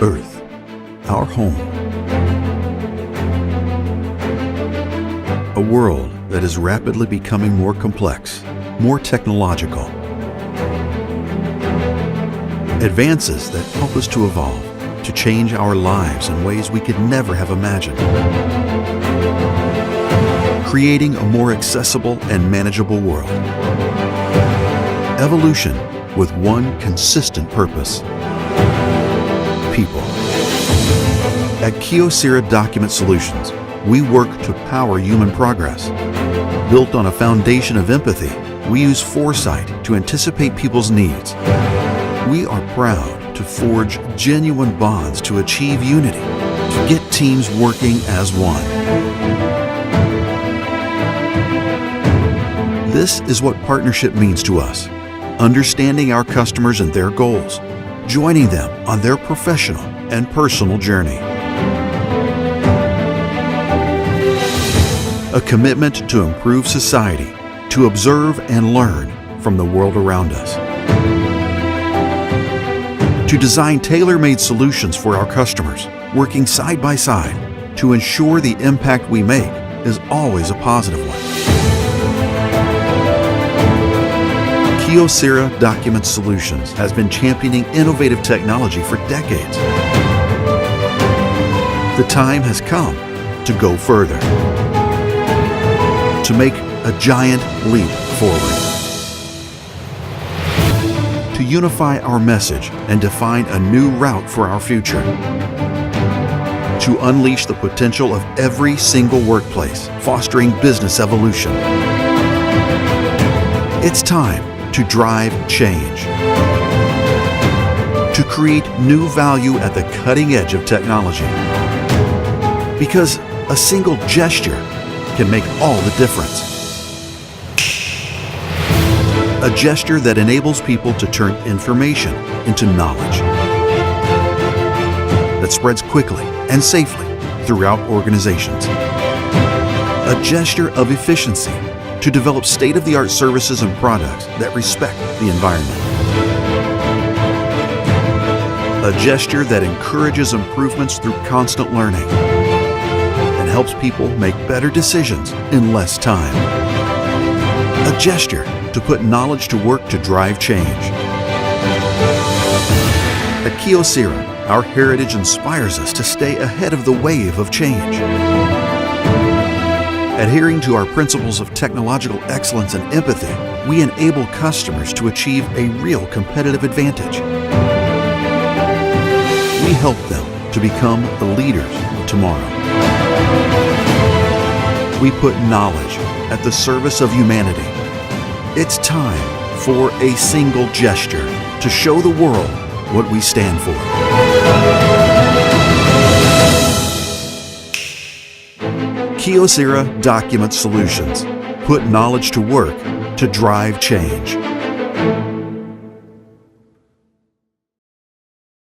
Earth, our home. A world that is rapidly becoming more complex, more technological. Advances that help us to evolve, to change our lives in ways we could never have imagined. Creating a more accessible and manageable world. Evolution with one consistent purpose. People. At Kyocera Document Solutions, we work to power human progress. Built on a foundation of empathy, we use foresight to anticipate people's needs. We are proud to forge genuine bonds to achieve unity, to get teams working as one. This is what partnership means to us. Understanding our customers and their goals, joining them on their professional and personal journey. A commitment to improve society, to observe and learn from the world around us. To design tailor-made solutions for our customers, working side by side to ensure the impact we make is always a positive one. Kyocera Document Solutions has been championing innovative technology for decades. The time has come to go further, to make a giant leap forward, to unify our message and define a new route for our future, to unleash the potential of every single workplace, fostering business evolution. It's time to drive change, to create new value at the cutting edge of technology. Because a single gesture can make all the difference. A gesture that enables people to turn information into knowledge, that spreads quickly and safely throughout organizations. A gesture of efficiency to develop state-of-the-art services and products that respect the environment. A gesture that encourages improvements through constant learning and helps people make better decisions in less time. A gesture to put knowledge to work to drive change. At Kyocera, our heritage inspires us to stay ahead of the wave of change. Adhering to our principles of technological excellence and empathy, we enable customers to achieve a real competitive advantage. We help them to become the leaders of tomorrow. We put knowledge at the service of humanity. It's time for a single gesture to show the world what we stand for. Kyocera Document Solutions. Put knowledge to work to drive change.